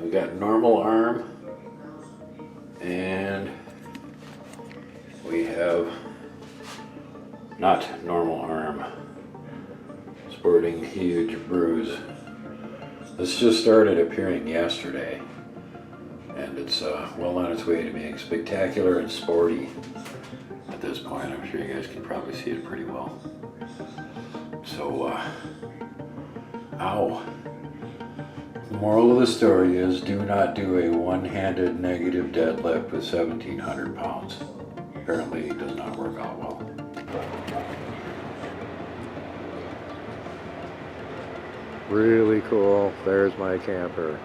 we got normal arm, and we have not normal arm, sporting huge bruise. This just started appearing yesterday, and it's well on its way to being spectacular and sporty at this point. I'm sure you guys can probably see it pretty well. So, ow. The moral of the story is do not do a one-handed negative deadlift with 1,700 pounds. Apparently it does not work out well. Really cool. There's my camper.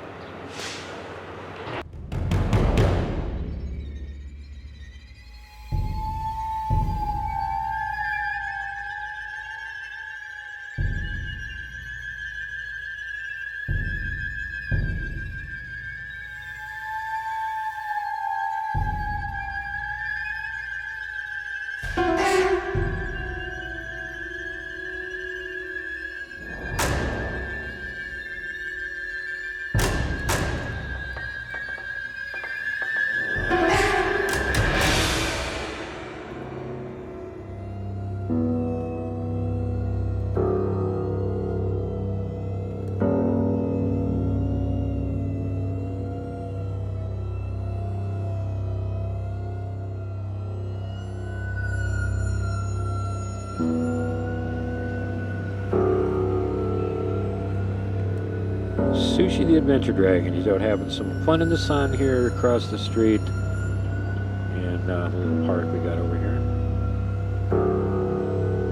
Sushi the Adventure Dragon. He's out having some fun in the sun here across the street. And the little park we got over here.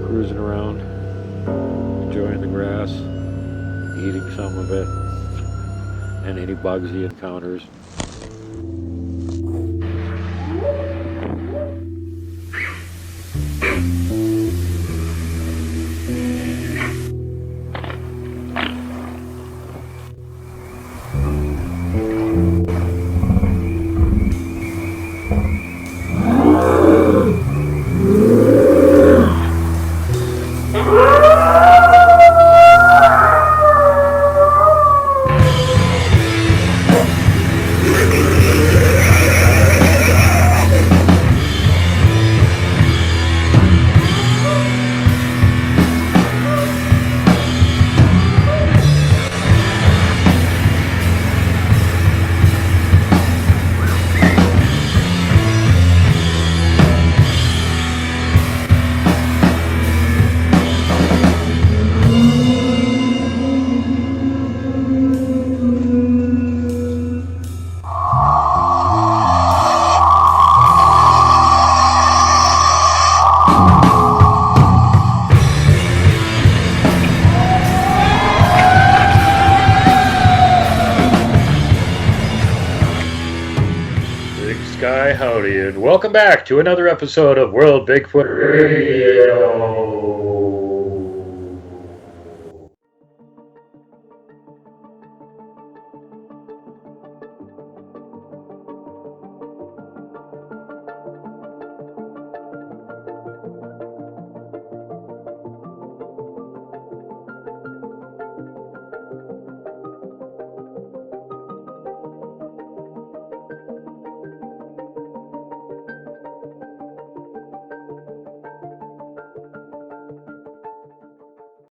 Cruising around, enjoying the grass, eating some of it, and any bugs he encounters. Sky howdy, and welcome back to another episode of World Bigfoot Radio.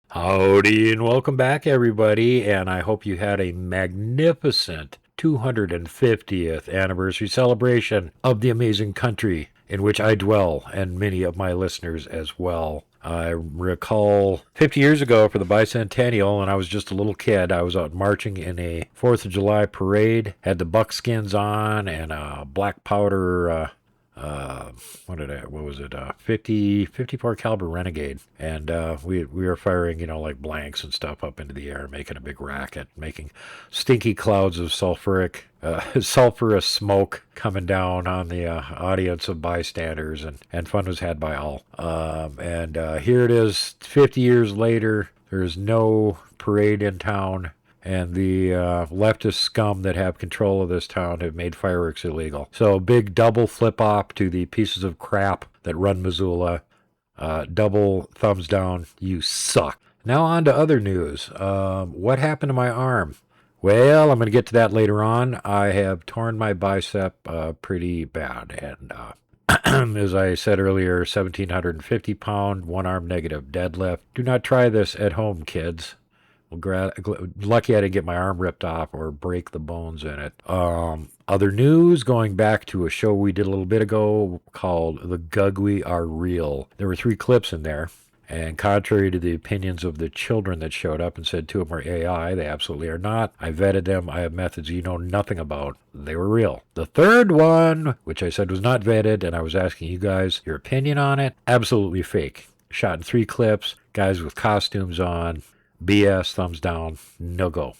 Howdy and welcome back, everybody, and I hope you had a magnificent 250th anniversary celebration of the amazing country in which I dwell, and many of my listeners as well. I recall 50 years ago for the bicentennial, and I was just a little kid. I was out marching in a 4th of July parade, had the buckskins on and a black powder 54 caliber Renegade, and we were firing, like blanks and stuff up into the air, making a big racket, making stinky clouds of sulfurous smoke coming down on the audience of bystanders, and fun was had by all. And here it is, 50 years later. There's no parade in town. And the leftist scum that have control of this town have made fireworks illegal. So big double flip-op to the pieces of crap that run Missoula. Double thumbs down, you suck. Now on to other news. What happened to my arm? Well, I'm going to get to that later on. I have torn my bicep pretty bad. And as I said earlier, 1,750 pound, one arm negative deadlift. Do not try this at home, kids. Lucky I didn't get my arm ripped off or break the bones in it. Other news, going back to a show we did a little bit ago called The Gugwe Are Real. There were 3 clips in there. And contrary to the opinions of the children that showed up and said 2 of them are AI, they absolutely are not. I vetted them. I have methods you know nothing about. They were real. The 3rd one, which I said was not vetted, and I was asking you guys your opinion on it, absolutely fake. Shot in 3 clips, guys with costumes on, BS, thumbs down, no go.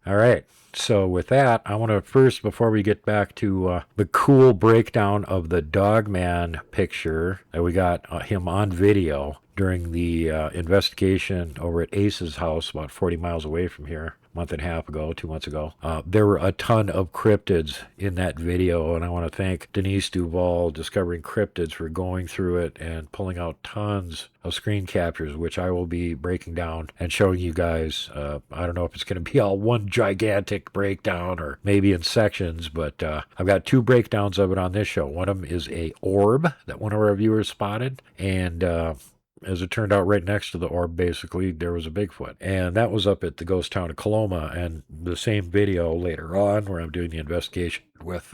All right. So with that, I want to first, before we get back to the cool breakdown of the Dogman picture that we got him on video during the investigation over at Ace's house about 40 miles away from here, a month and a half ago, 2 months ago. There were a ton of cryptids in that video, and I want to thank Denise Duval, Discovering Cryptids, for going through it and pulling out tons of screen captures, which I will be breaking down and showing you guys. I don't know if it's going to be all one gigantic breakdown or maybe in sections, but I've got 2 breakdowns of it on this show. One of them is a orb that one of our viewers spotted, and as it turned out, right next to the orb, basically, there was a Bigfoot. And that was up at the ghost town of Coloma. And the same video later on, where I'm doing the investigation with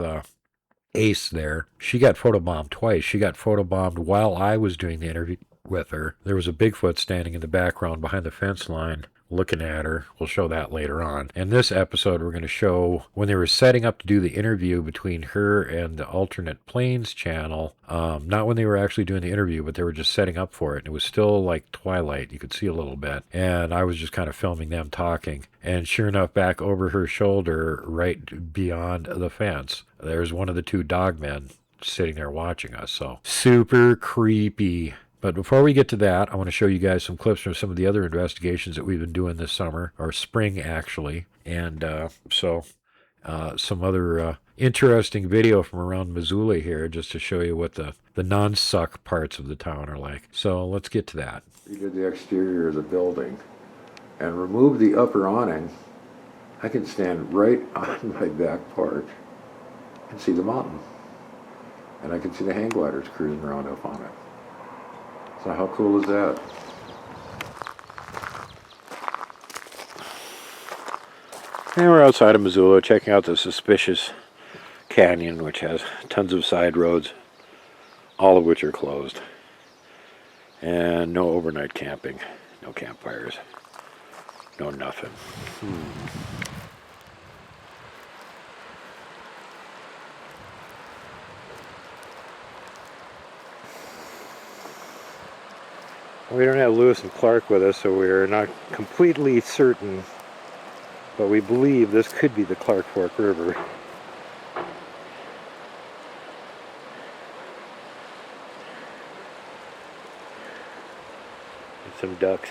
Ace there, she got photobombed twice. She got photobombed while I was doing the interview with her. There was a Bigfoot standing in the background behind the fence line looking at her. We'll show that later on. In this episode, we're going to show when they were setting up to do the interview between her and the Alternate Planes channel. Not when they were actually doing the interview, but they were just setting up for it. And it was still like twilight. You could see a little bit. And I was just kind of filming them talking. And sure enough, back over her shoulder, right beyond the fence, there's one of the 2 dogmen sitting there watching us. So super creepy. But before we get to that, I want to show you guys some clips from some of the other investigations that we've been doing this summer, or spring actually. And some other interesting video from around Missoula here, just to show you what the non-suck parts of the town are like. So let's get to that. We did the exterior of the building and remove the upper awning. I can stand right on my back porch and see the mountain. And I can see the hang gliders cruising around up on it. So how cool is that? And we're outside of Missoula checking out the suspicious canyon, which has tons of side roads, all of which are closed. And no overnight camping, no campfires, no nothing. We don't have Lewis and Clark with us, so we're not completely certain, but we believe this could be the Clark Fork River. And some ducks.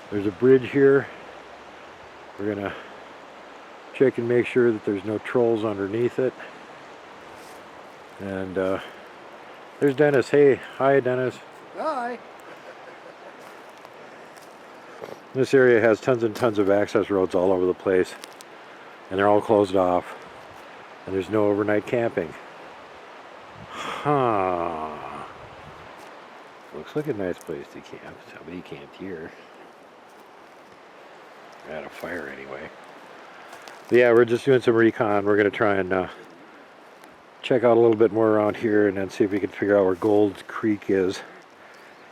There's a bridge here. We're gonna check and make sure that there's no trolls underneath it. And there's Dennis. Hey, hi Dennis. Hi. This area has tons and tons of access roads all over the place, and they're all closed off, and there's no overnight camping. Huh. Looks like a nice place to camp. Somebody camped here. I had a fire anyway. But yeah, we're just doing some recon. We're going to try and check out a little bit more around here and then see if we can figure out where Gold Creek is,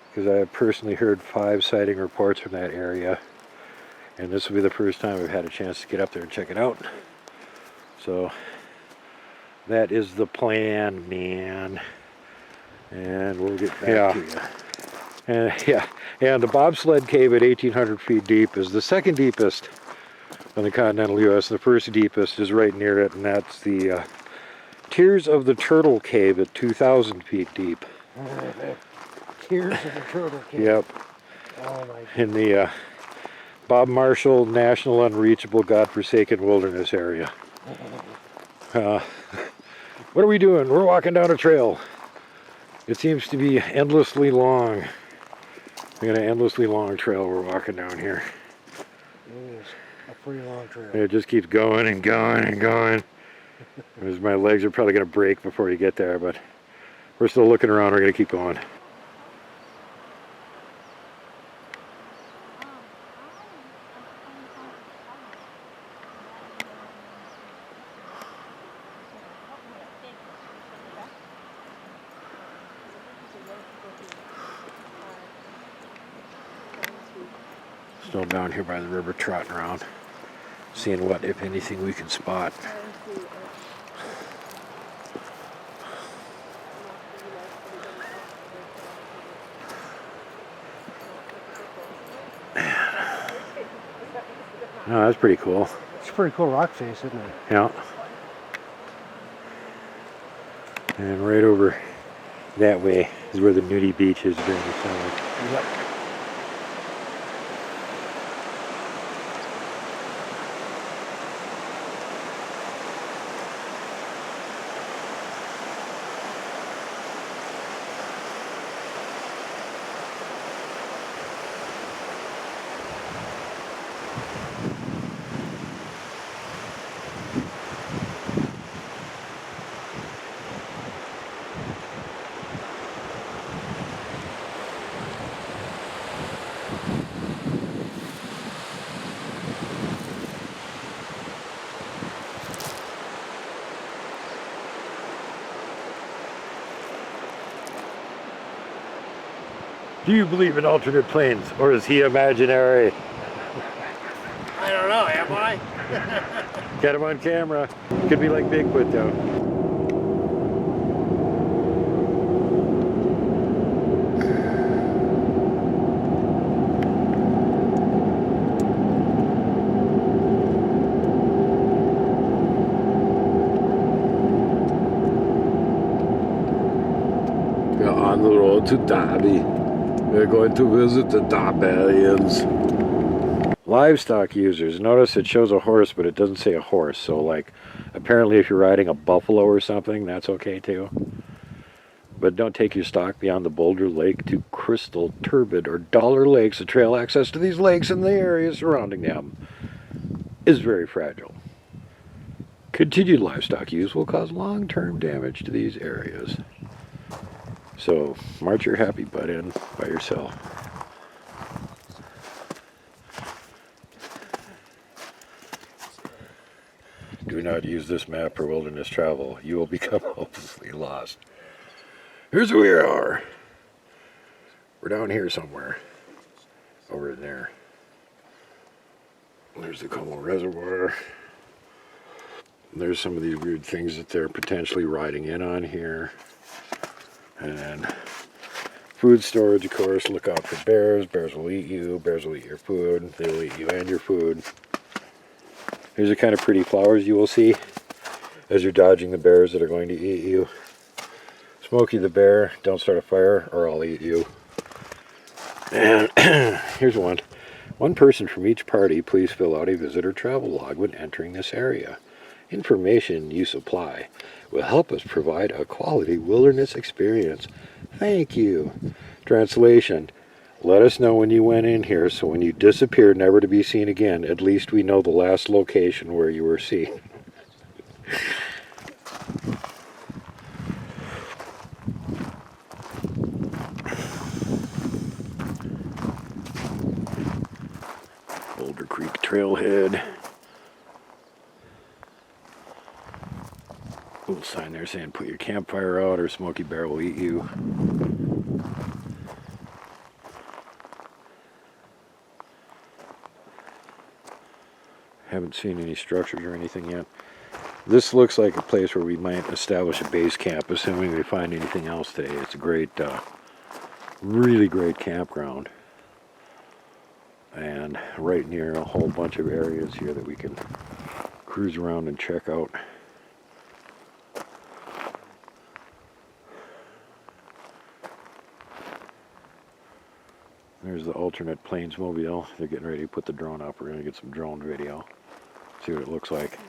because I have personally heard 5 sighting reports from that area, and this will be the first time I've had a chance to get up there and check it out. So that is the plan, man, and we'll get back to you. And the bobsled cave at 1,800 feet deep is the second deepest in the continental U.S. The first deepest is right near it, and that's the Tears of the Turtle Cave at 2,000 feet deep. Tears of the Turtle Cave. Yep. Oh my God. In the Bob Marshall National Unreachable Godforsaken Wilderness area. What are we doing? We're walking down a trail. It seems to be endlessly long. We got an endlessly long trail we're walking down here. It is a pretty long trail. And it just keeps going and going and going. My legs are probably going to break before you get there, but we're still looking around. We're going to keep going. Still down here by the river, trotting around, seeing what, if anything, we can spot. Oh, that's pretty cool. It's a pretty cool rock face, isn't it? Yeah. And right over that way is where the nudie beach is during the summer. Yep. Do you believe in alternate planes, or is he imaginary? I don't know, am I? Got him on camera. Could be like Bigfoot, though. We're on the road to Derby. We're going to visit the Darbarians. Livestock users. Notice it shows a horse, but it doesn't say a horse. So, like, apparently if you're riding a buffalo or something, that's okay too. But don't take your stock beyond the Boulder Lake to Crystal, Turbid, or Dollar Lakes. The trail access to these lakes and the area surrounding them is very fragile. Continued livestock use will cause long-term damage to these areas. So, march your happy butt in by yourself. Do not use this map for wilderness travel. You will become hopelessly lost. Here's where we are. We're down here somewhere. Over in there. There's the Como Reservoir. There's some of these weird things that they're potentially riding in on here. And then food storage, of course. Look out for bears. Bears will eat you. Bears will eat your food. They will eat you and your food. Here's the kind of pretty flowers you will see as you're dodging the bears that are going to eat you. Smokey the bear, don't start a fire or I'll eat you. And here's one. One person from each party, please fill out a visitor travel log when entering this area. Information you supply will help us provide a quality wilderness experience. Thank you. Translation. Let us know when you went in here so when you disappear never to be seen again, at least we know the last location where you were seen. Boulder Creek Trailhead. Little sign there saying put your campfire out or Smokey Bear will eat you. Haven't seen any structures or anything yet. This looks like a place where we might establish a base camp, assuming we find anything else today. It's a great, really great campground. And right near a whole bunch of areas here that we can cruise around and check out. There's the alternate planes mobile. They're getting ready to put the drone up. We're going to get some drone video. See what it looks like.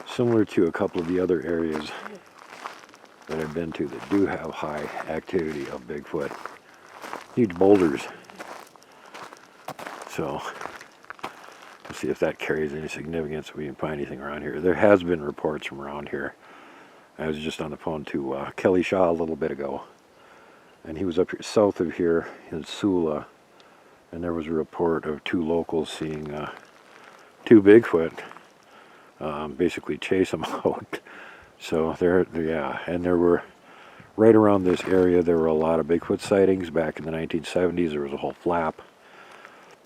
Similar to a couple of the other areas that I've been to that do have high activity of Bigfoot. Huge boulders So we'll see if that carries any significance, if we can find anything around here. There has been reports from around here. I was just on the phone to Kelly Shaw a little bit ago, and he was up here south of here in Sula, and there was a report of 2 locals seeing 2 Bigfoot basically chase them out. So yeah, and there were, right around this area, there were a lot of Bigfoot sightings back in the 1970s. There was a whole flap.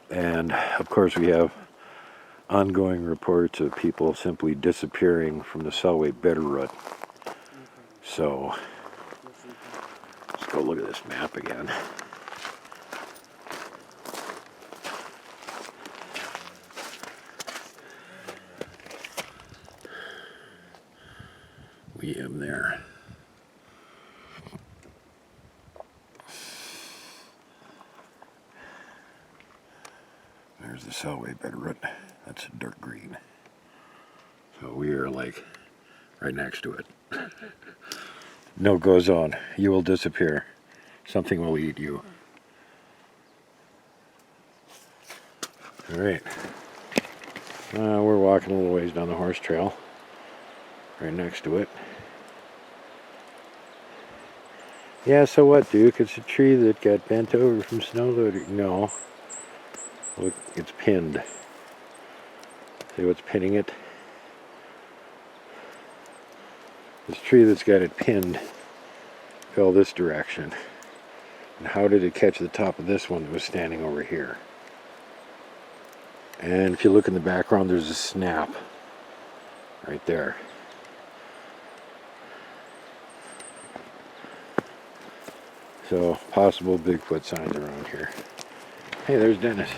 And of course we have ongoing reports of people simply disappearing from the Selway Bitterroot. So let's go look at this map again. We am there. There's the Selway Bitterroot. That's dark green. So we are like right next to it. Note goes on. You will disappear. Something will eat you. All right. We're walking a little ways down the horse trail. Right next to it. Yeah, so what, Duke? It's a tree that got bent over from snow loading. No. Look, it's pinned. See what's pinning it? This tree that's got it pinned fell this direction. And how did it catch the top of this one that was standing over here? And if you look in the background, there's a snap right there. So, possible Bigfoot signs around here. Hey, there's Dennis.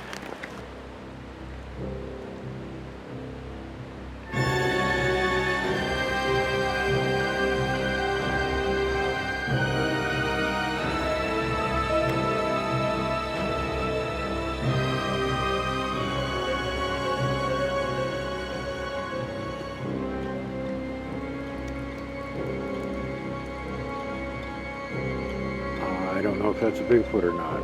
I don't know if that's a Bigfoot or not.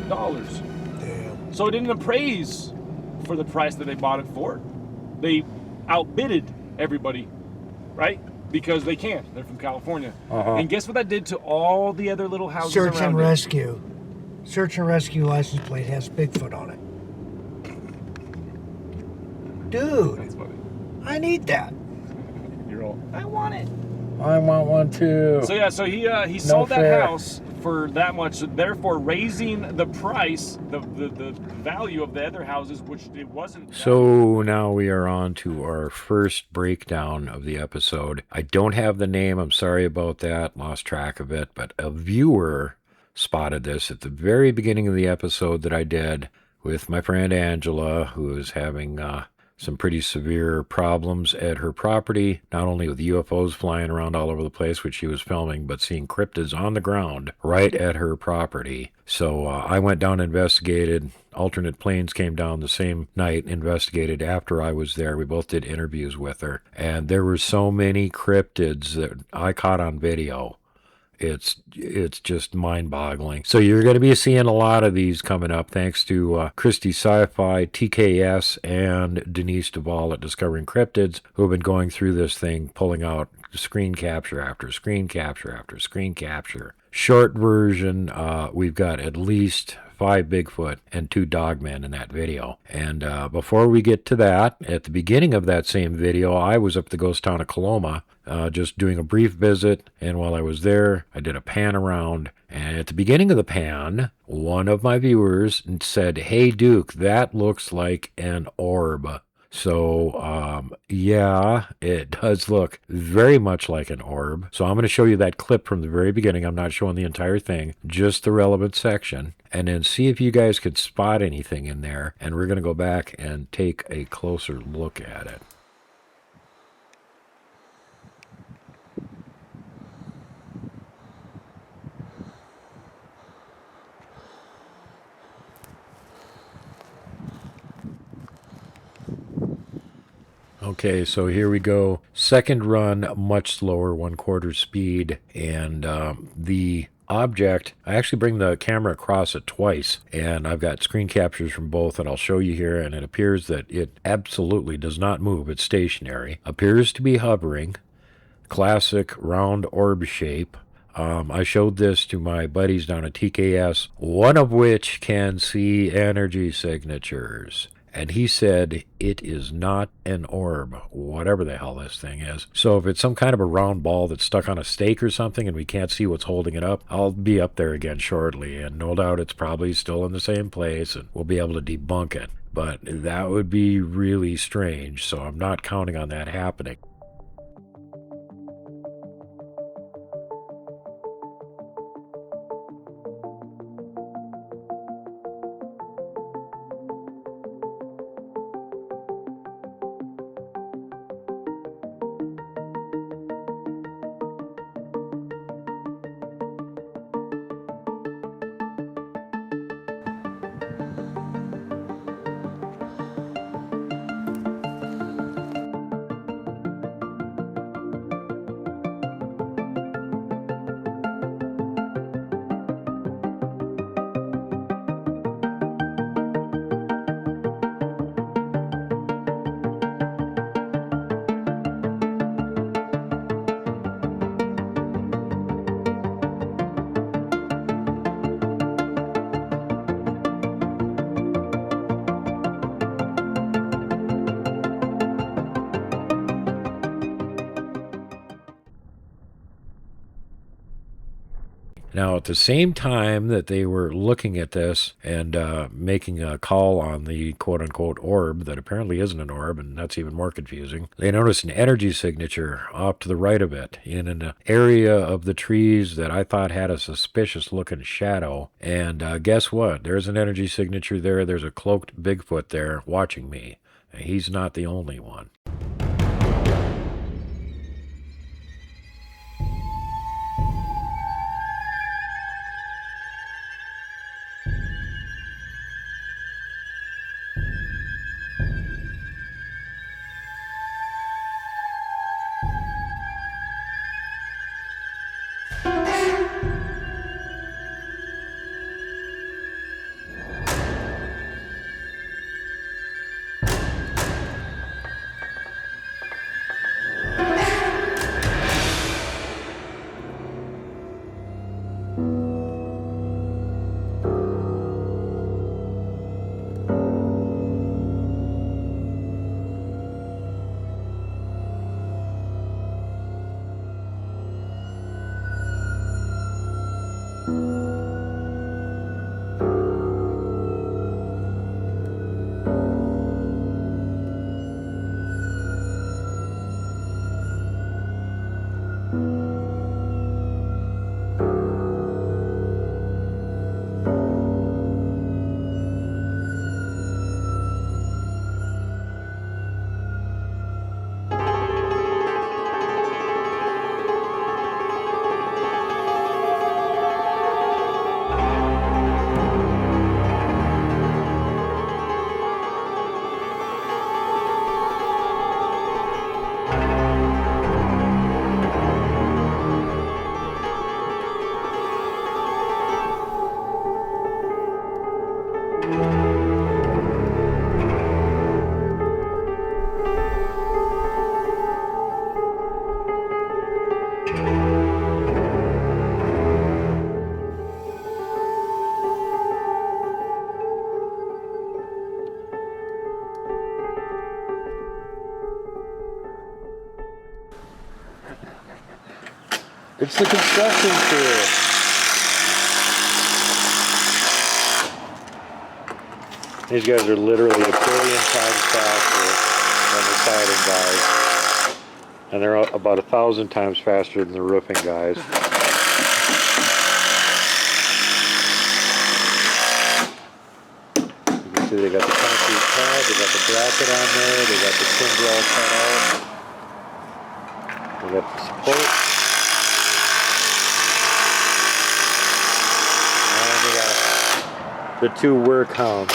Dollars. Damn. So it didn't appraise for the price that they bought it for. They outbidded everybody, right? Because they can. They're from California. And guess what that did to all the other little houses Search around and it? rescue. Search and rescue license plate has Bigfoot on it. Dude, That's funny. I need that. You're all, I want it. I want one too. So yeah, so he sold that fair. house for that much, therefore raising the price, the value of the other houses, which it wasn't. So now we are on to our first breakdown of the episode. I don't have the name. I'm sorry about that. Lost track of it. But a viewer spotted this at the very beginning of the episode that I did with my friend Angela, who is having some pretty severe problems at her property, not only with UFOs flying around all over the place, which she was filming, but seeing cryptids on the ground right at her property. So I went down and investigated. Alternate planes came down the same night, investigated after I was there. We both did interviews with her. And there were so many cryptids that I caught on video. It's just mind-boggling. So you're going to be seeing a lot of these coming up, thanks to Christy Sci-Fi, TKS, and Denise Duvall at Discovering Cryptids, who have been going through this thing, pulling out screen capture after screen capture after screen capture. Short version, we've got at least 5 Bigfoot and 2 Dogmen in that video. And before we get to that, at the beginning of that same video, I was up at the ghost town of Coloma, just doing a brief visit, and while I was there, I did a pan around, and at the beginning of the pan, one of my viewers said, "Hey Duke, that looks like an orb." So, yeah, it does look very much like an orb. So I'm going to show you that clip from the very beginning. I'm not showing the entire thing, just the relevant section, and then see if you guys could spot anything in there, and we're going to go back and take a closer look at it. Okay, so here we go. Second run, much slower, 1/4 speed, and the object, I actually bring the camera across it twice, and I've got screen captures from both, and I'll show you here, and it appears that it absolutely does not move. It's stationary. Appears to be hovering. Classic round orb shape. I showed this to my buddies down at TKS, one of which can see energy signatures. And he said it is not an orb, whatever the hell this thing is. So if it's some kind of a round ball that's stuck on a stake or something and we can't see what's holding it up, I'll be up there again shortly. And no doubt it's probably still in the same place and we'll be able to debunk it. But that would be really strange, so I'm not counting on that happening. Now, at the same time that they were looking at this and making a call on the quote-unquote orb that apparently isn't an orb, and that's even more confusing, they noticed an energy signature off to the right of it in an area of the trees that I thought had a suspicious-looking shadow. And guess what? There's an energy signature there. There's a cloaked Bigfoot there watching me. He's not the only one. It's the construction crew. These guys are literally 1 billion times faster than the siding guys. And they're about 1,000 times faster than the roofing guys. You can see they got the concrete pad, they got the bracket on there, they got the timber all cut out. They got the support. The 2 work hounds.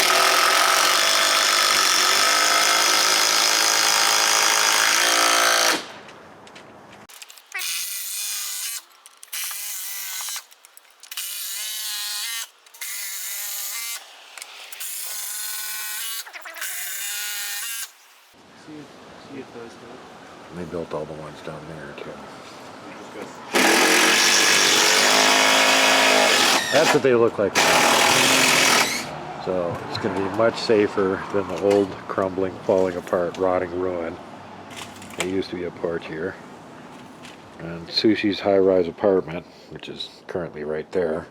See if those go. They built all the ones down there too. That's what they look like now. So it's going to be much safer than the old crumbling, falling apart, rotting ruin. There used to be a porch here. And Sushi's high-rise apartment, which is currently right there,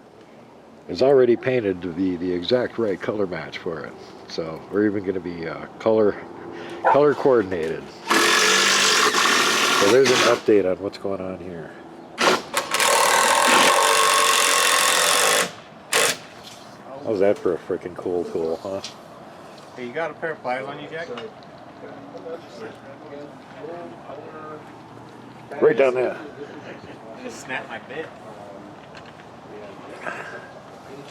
is already painted to be the exact right color match for it. So we're even going to be color coordinated. So there's an update on what's going on here. How's that for a freaking cool tool, huh? Hey, you got a pair of pliers on you, Jack? Right down there. Just snap my bit.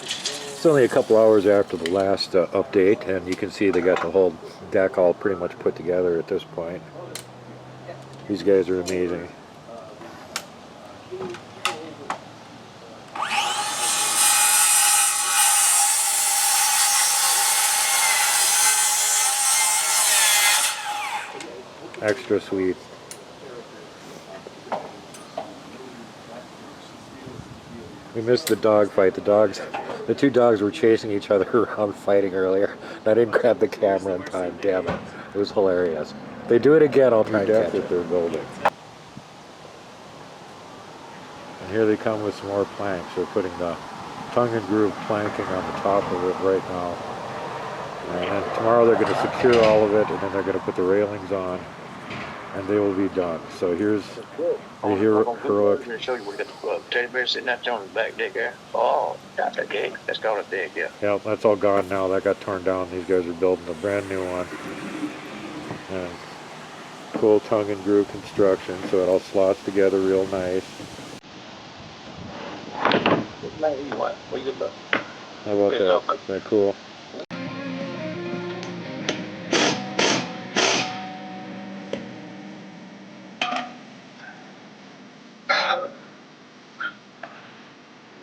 It's only a couple hours after the last update, and you can see they got the whole deck all pretty much put together at this point. These guys are amazing. Extra sweet. We missed the dog fight. The 2 dogs were chasing each other around fighting earlier. I didn't grab the camera in time, damn it. It was hilarious. If they do it again, I'll try and catch it. They're building. And here they come with some more planks. They're putting the tongue and groove planking on the top of it right now. And then tomorrow they're going to secure all of it, and then they're going to put the railings on, and they will be done. So here's the heroic. I'm going to show you where the teddy bear sitting out there on the back deck there. Oh, got that gate. That's called a deck, yeah. Yeah, that's all gone now. That got torn down. These guys are building a brand new one. And cool tongue and groove construction, so it all slots together real nice. What you look? How about that? Isn't that cool?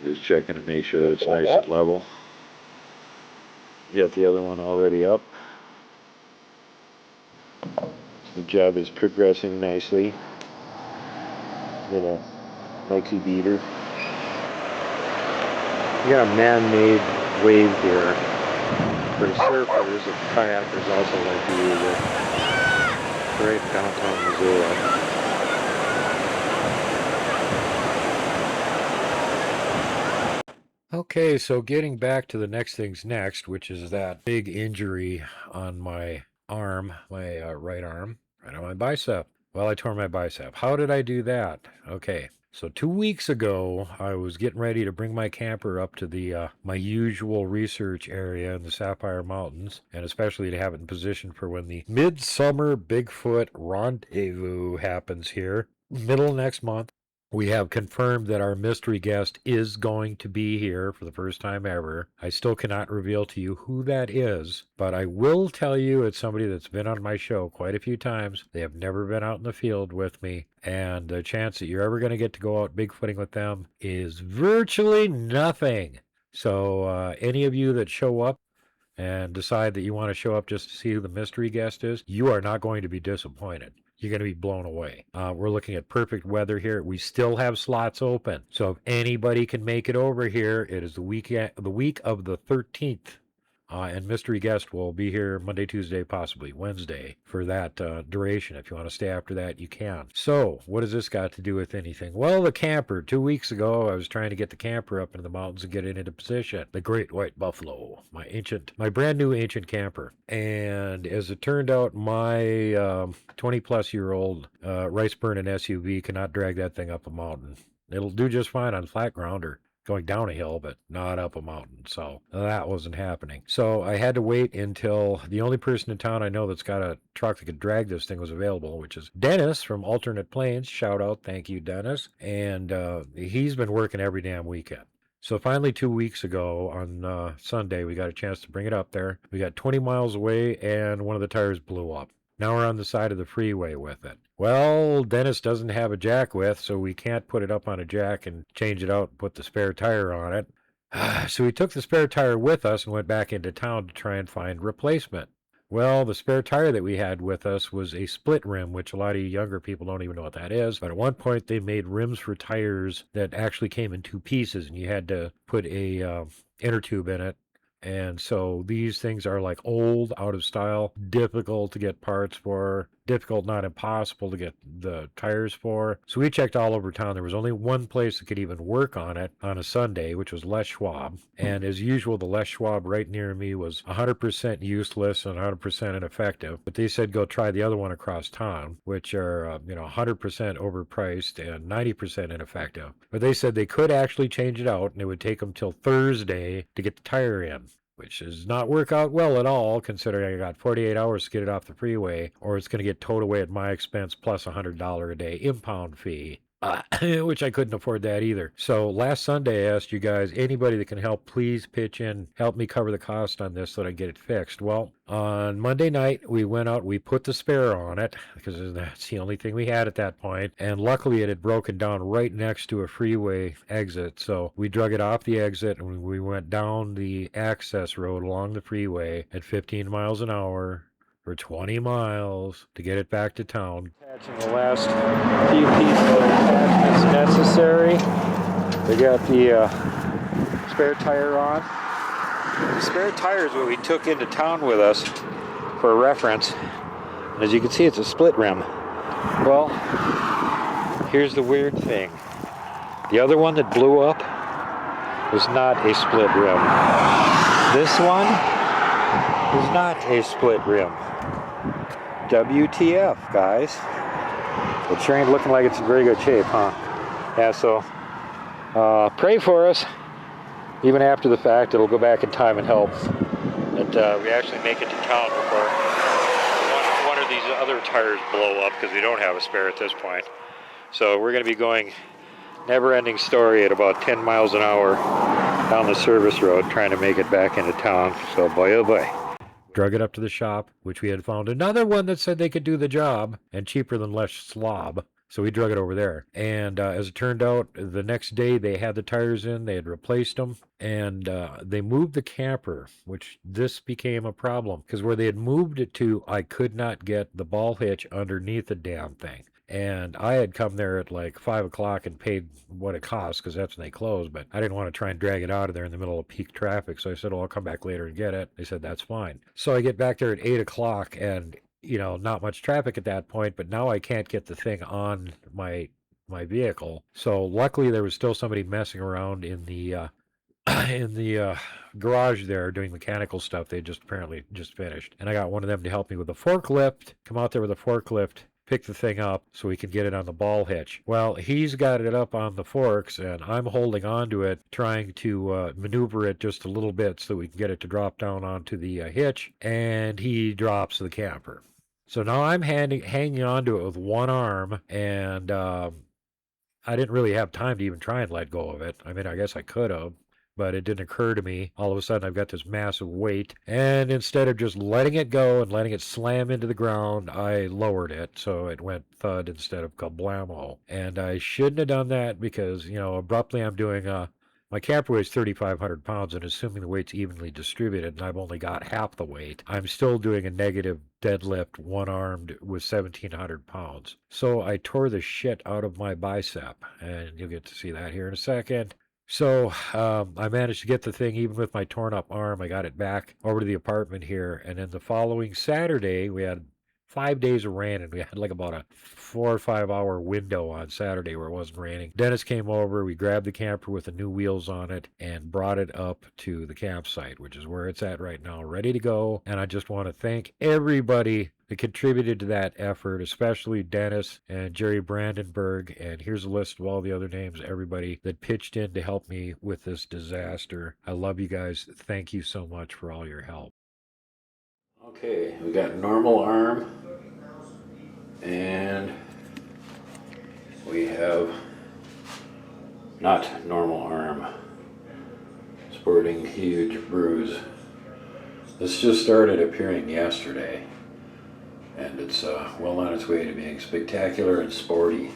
Just checking to make sure that it's nice and level. Got the other one already up. The job is progressing nicely. Get a Nike beater. You got a man-made wave here for surfers and kayakers also like to use it. Right downtown Missoula. Okay, so getting back to the next thing's next, which is that big injury on my arm, my right arm, right on my bicep. Well, I tore my bicep. How did I do that? Okay, so 2 weeks ago, I was getting ready to bring my camper up to the my usual research area in the Sapphire Mountains, and especially to have it in position for when the Midsummer Bigfoot Rendezvous happens here, middle of next month. We have confirmed that our mystery guest is going to be here for the first time ever. I still cannot reveal to you who that is, but I will tell you it's somebody that's been on my show quite a few times. They have never been out in the field with me, and the chance that you're ever going to get to go out bigfooting with them is virtually nothing. So any of you that show up and decide that you want to show up just to see who the mystery guest is, you are not going to be disappointed. You're going to be blown away. We're looking at perfect weather here. We still have slots open. So if anybody can make it over here, it is the week of the 13th. And mystery guest will be here Monday, Tuesday, possibly Wednesday for that duration. If you want to stay after that, you can. So, what has this got to do with anything? Well, the camper. 2 weeks ago, I was trying to get the camper up into the mountains and get it into position. The Great White Buffalo, my brand new ancient camper. And as it turned out, my 20-plus-year-old rice burning SUV cannot drag that thing up a mountain. It'll do just fine on flat ground or going down a hill, but not up a mountain. So that wasn't happening. So I had to wait until the only person in town I know that's got a truck that could drag this thing was available, which is Dennis from Alternate Plains. Shout out. Thank you, Dennis. And he's been working every damn weekend. So finally 2 weeks ago on Sunday, we got a chance to bring it up there. We got 20 miles away and one of the tires blew up. Now we're on the side of the freeway with it. Well, Dennis doesn't have a jack with, so we can't put it up on a jack and change it out and put the spare tire on it. So we took the spare tire with us and went back into town to try and find replacement. Well, the spare tire that we had with us was a split rim, which a lot of you younger people don't even know what that is. But at one point, they made rims for tires that actually came in two pieces, and you had to put a inner tube in it. And so these things are like old, out of style, difficult to get parts for, difficult, not impossible to get the tires for. So we checked all over town. There was only one place that could even work on it on a Sunday, which was Les Schwab. And as usual, the Les Schwab right near me was 100% useless and 100% ineffective. But they said go try the other one across town, which are 100% overpriced and 90% ineffective. But they said they could actually change it out, and it would take them till Thursday to get the tire in, which does not work out well at all, considering I got 48 hours to get it off the freeway, or it's going to get towed away at my expense plus $100 a day impound fee, which I couldn't afford that either. So last Sunday I asked you guys, anybody that can help, please pitch in, help me cover the cost on this so that I get it fixed. Well, on Monday night, we went out, we put the spare on it, because that's the only thing we had at that point, and luckily it had broken down right next to a freeway exit, so we drug it off the exit, and we went down the access road along the freeway at 15 miles an hour for 20 miles to get it back to town. Attaching the last few pieces of attachments necessary. We got the spare tire on. The spare tire is what we took into town with us for reference. And as you can see, it's a split rim. Well, here's the weird thing. The other one that blew up was not a split rim. This one is not a split rim. WTF, guys. It sure ain't looking like it's in very good shape, huh? Yeah, so pray for us. Even after the fact, it'll go back in time and help that we actually make it to town before one of these other tires blow up, because we don't have a spare at this point. So we're going to be going never-ending story at about 10 miles an hour down the service road trying to make it back into town. So boy oh boy. Drug it up to the shop, which we had found another one that said they could do the job and cheaper than Les Schwab. So we drug it over there. And as it turned out, the next day they had the tires in, they had replaced them, and they moved the camper, which this became a problem, because where they had moved it to, I could not get the ball hitch underneath the damn thing. And I had come there at like 5 o'clock and paid what it cost, because that's when they closed, but I didn't want to try and drag it out of there in the middle of peak traffic. So I said, well, I'll come back later and get it. They said, that's fine. So I get back there at 8 o'clock and not much traffic at that point, but now I can't get the thing on my vehicle. So luckily there was still somebody messing around in the garage there doing mechanical stuff. They apparently just finished. And I got one of them to help me with a forklift, come out there with a forklift, pick the thing up so we can get it on the ball hitch. Well, he's got it up on the forks, and I'm holding on to it, trying to maneuver it just a little bit so we can get it to drop down onto the hitch, and he drops the camper. So now I'm hanging on to it with one arm, and I didn't really have time to even try and let go of it. I mean, I guess I could have, but it didn't occur to me. All of a sudden, I've got this massive weight, and instead of just letting it go and letting it slam into the ground, I lowered it, so it went thud instead of kablamo. And I shouldn't have done that because, abruptly I'm doing a My camper weighs 3,500 pounds, and assuming the weight's evenly distributed and I've only got half the weight, I'm still doing a negative deadlift one-armed with 1,700 pounds. So I tore the shit out of my bicep, and you'll get to see that here in a second. So I managed to get the thing, even with my torn up arm. I got it back over to the apartment here, and then the following Saturday, we had 5 days of rain, and we had like about a 4 or 5 hour window on Saturday where it wasn't raining. Dennis came over, we grabbed the camper with the new wheels on it and brought it up to the campsite, which is where it's at right now, ready to go. And I just want to thank everybody that contributed to that effort, especially Dennis and Jerry Brandenburg. And here's a list of all the other names, everybody that pitched in to help me with this disaster. I love you guys. Thank you so much for all your help. Okay, we got normal arm, and we have not normal arm, sporting huge bruise. This just started appearing yesterday, and it's well on its way to being spectacular and sporty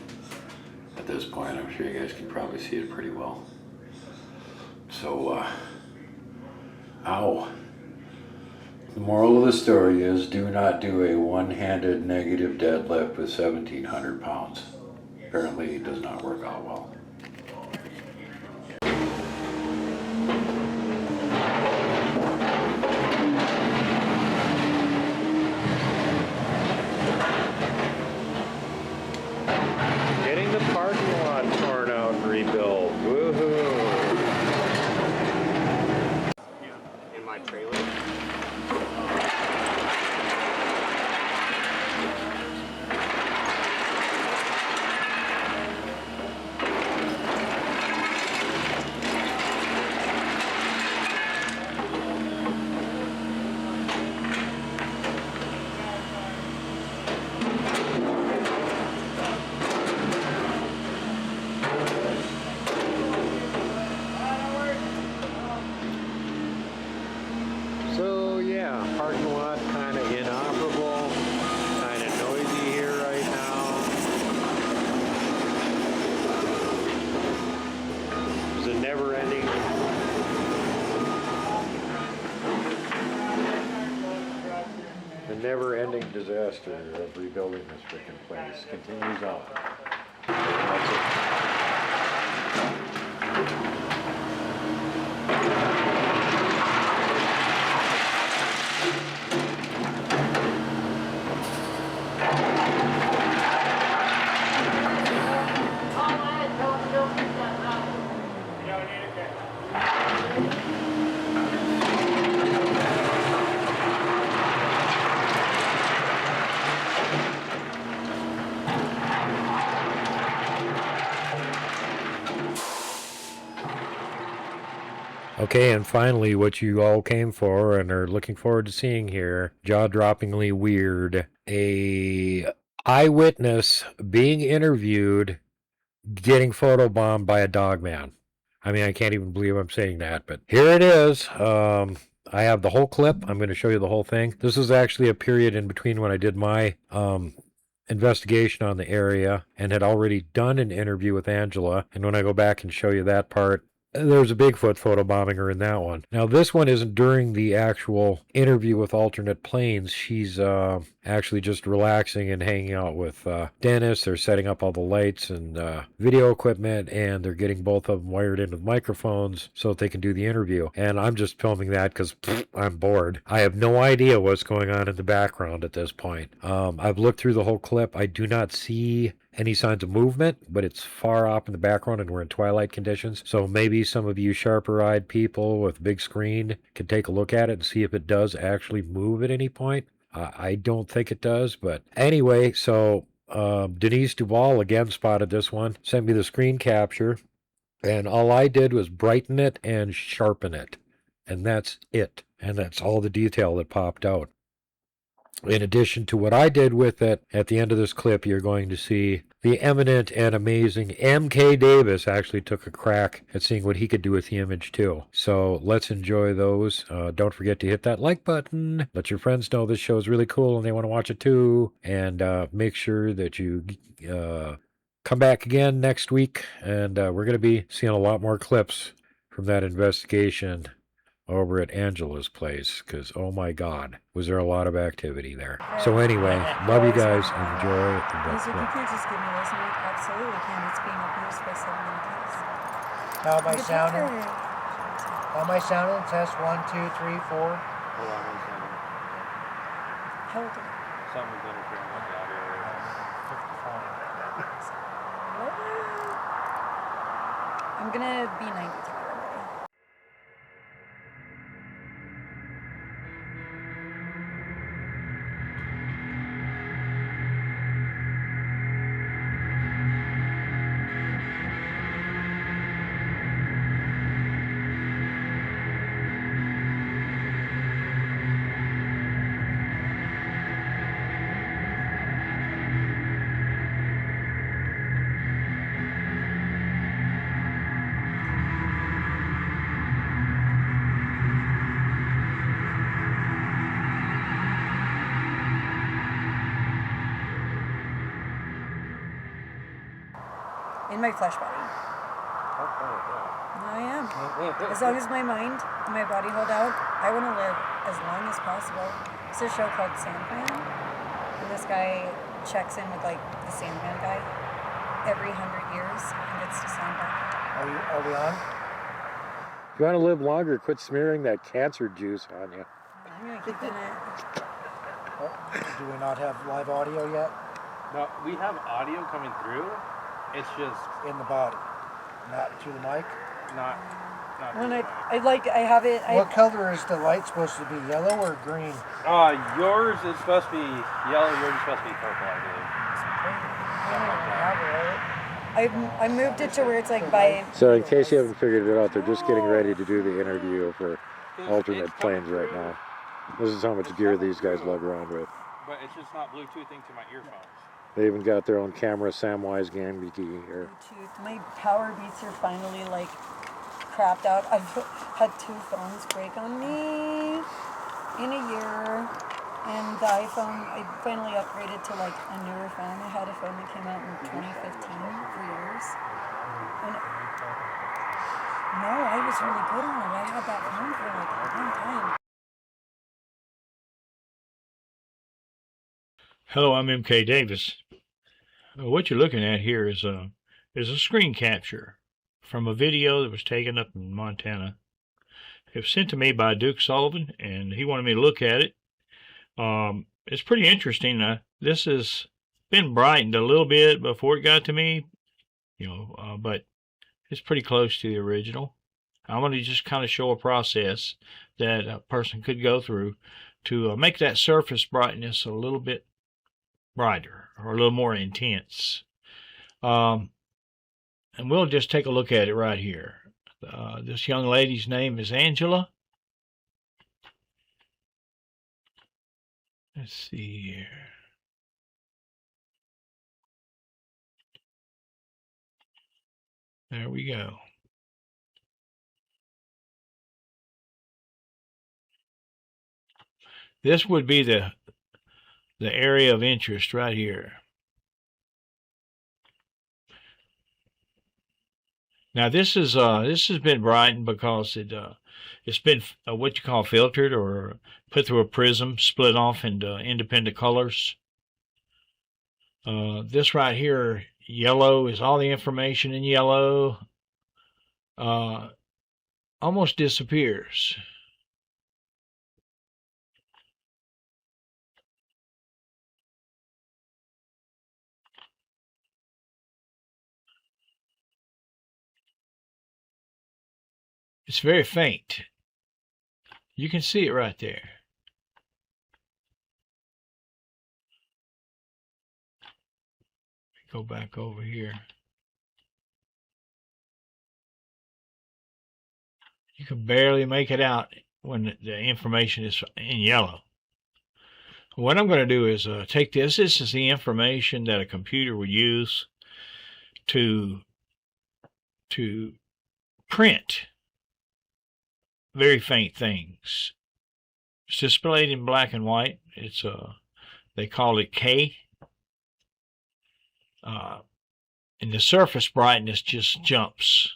at this point. I'm sure you guys can probably see it pretty well. So, ow. The moral of the story is, do not do a one-handed negative deadlift with 1,700 pounds. Apparently it does not work out well. Getting the parking lot torn out and rebuilt. Woohoo! In my trailer. So yeah, parking lot kind of inoperable, kind of noisy here right now. It's a never-ending. The never-ending disaster of rebuilding this freaking place continues on. That's it. Okay, and finally, what you all came for and are looking forward to seeing here, jaw-droppingly weird, a eyewitness being interviewed getting photobombed by a dogman. I mean, I can't even believe I'm saying that, but here it is. I have the whole clip. I'm going to show you the whole thing. This is actually a period in between when I did my investigation on the area and had already done an interview with Angela. And when I go back and show you that part, there's a Bigfoot photobombing her in that one. Now, this one isn't during the actual interview with alternate planes. She's actually just relaxing and hanging out with Dennis. They're setting up all the lights and video equipment, and they're getting both of them wired in with microphones so that they can do the interview. And I'm just filming that because I'm bored. I have no idea what's going on in the background at this point. I've looked through the whole clip. I do not see any signs of movement, but it's far off in the background and we're in twilight conditions. So maybe some of you sharper-eyed people with big screen can take a look at it and see if it does actually move at any point. I don't think it does, but anyway, so Denise Duval again spotted this one, sent me the screen capture, and all I did was brighten it and sharpen it, and that's it. And that's all the detail that popped out. In addition to what I did with it, at the end of this clip, you're going to see the eminent and amazing M.K. Davis actually took a crack at seeing what he could do with the image too. So let's enjoy those. Don't forget to hit that like button. Let your friends know this show is really cool and they want to watch it too. And make sure that you come back again next week. And we're going to be seeing a lot more clips from that investigation over at Angela's place, because oh my God, was there a lot of activity there. So anyway, love you guys. Enjoy. He's like, you can't just give me this. I'm like, absolutely can. It's being abused by 7 kids. How am I Look at sounding? her. How am I sounding? Test 1, 2, 3, 4. Hold on 1 second. How old are you? Something's interfering with the audio right now. 55. What? I'm gonna be 93 already. In my flesh body. I am. As long as my mind and my body hold out, I want to live as long as possible. It's a show called Sandman, and this guy checks in with like the Sandman guy every 100 years and gets to sign back. Are we on? If you want to live longer, quit smearing that cancer juice on you. I'm gonna keep in it. Oh, do we not have live audio yet? No, we have audio coming through. It's just In the body, not through the mic. not. When I have it. What color is the light supposed to be? Yellow or green? Yours is supposed to be yellow. Yours is supposed to be purple, I believe. I moved it to where it's like by. So in case you haven't figured it out, they're just getting ready to do the interview for alternate planes right now. This is how much gear these guys lug around with. But it's just not Bluetoothing to my earphones. They even got their own camera, Samwise Gamgee here. My power beats are finally like crapped out. I've had 2 phones break on me in a year, and the iPhone, I finally upgraded to like a newer phone. I had a phone that came out in 2015 for years. And no, I was really good on it. I had that phone for like a long time. Hello, I'm MK Davis. What you're looking at here is a screen capture from a video that was taken up in Montana. It was sent to me by Duke Sullivan, and he wanted me to look at it. It's pretty interesting. This has been brightened a little bit before it got to me, but it's pretty close to the original. I want to just kind of show a process that a person could go through to make that surface brightness a little bit brighter or a little more intense. And we'll just take a look at it right here. This young lady's name is Angela. Let's see here. There we go. This would be the area of interest right here. Now this has been brightened because it's been what you call filtered or put through a prism, split off into independent colors. This right here, yellow, is all the information in yellow. Almost disappears. It's very faint. You can see it right there. Go back over here. You can barely make it out when the information is in yellow. What I'm going to do is take this. This is the information that a computer would use to print very faint things. It's displayed in black and white. It's they call it K. And the surface brightness just jumps.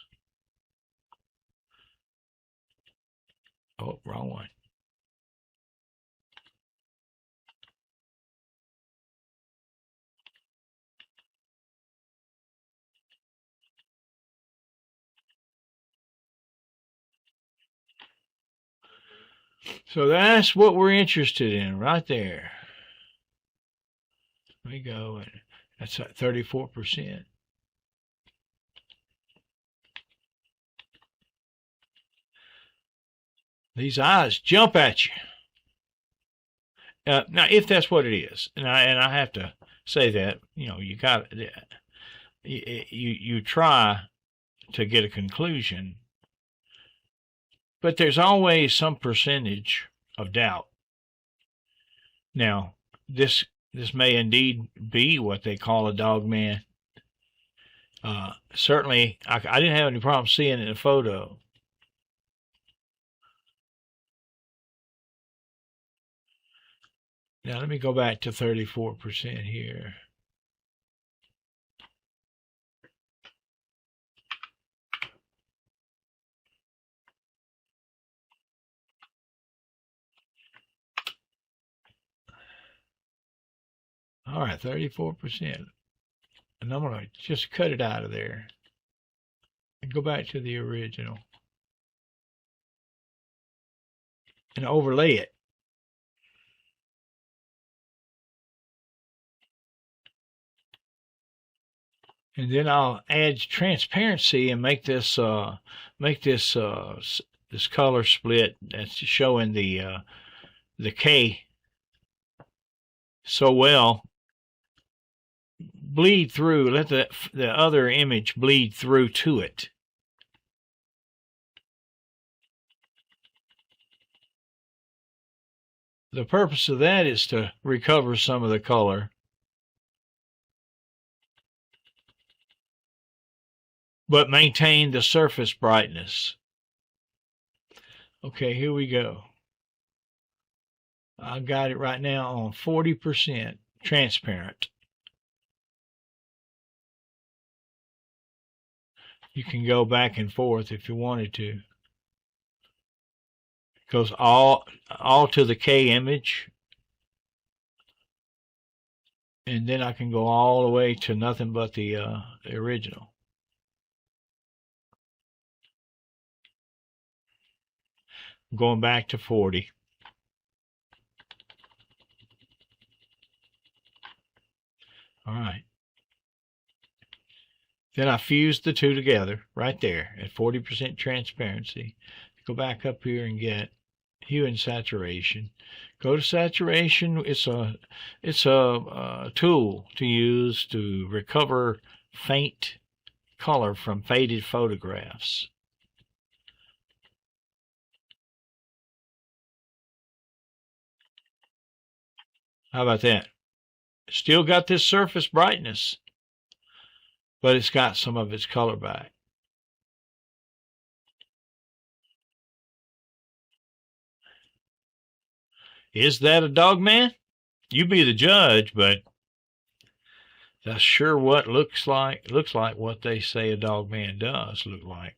Oh, wrong one. So that's what we're interested in right there. Let me go, and that's at 34%. These eyes jump at you. Now, if that's what it is, and I have to say that, you know, you got you try to get a conclusion, but there's always some percentage of doubt. Now, this may indeed be what they call a dogman. Certainly, I didn't have any problem seeing it in a photo. Now, let me go back to 34% here. All right, 34%. And I'm going to just cut it out of there and go back to the original and overlay it. And then I'll add transparency and make this this color split that's showing the K so well bleed through. Let the other image bleed through to it. The purpose of that is to recover some of the color, but maintain the surface brightness. Okay, here we go. I got it right now on 40% transparent. You can go back and forth if you wanted to. It goes all to the K image. And then I can go all the way to nothing but the original. Going back to 40. All right. Then I fused the two together right there at 40% transparency. Go back up here and get hue and saturation. Go to saturation. It's a tool to use to recover faint color from faded photographs. How about that? Still got this surface brightness, but it's got some of its color back. Is that a dogman? You be the judge, but that's sure what looks like what they say a dogman does look like.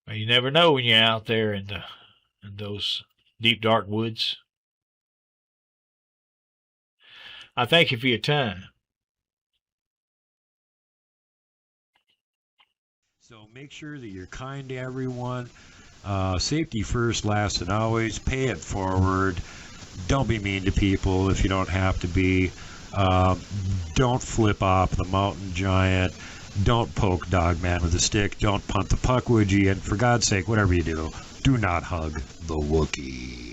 Well, you never know when you're out there in those deep dark woods. I thank you for your time. So make sure that you're kind to everyone. Safety first, last, and always. Pay it forward. Don't be mean to people if you don't have to be. Don't flip off the mountain giant. Don't poke Dogman with a stick. Don't punt the puck, would you? And for God's sake, whatever you do not hug the Wookiee.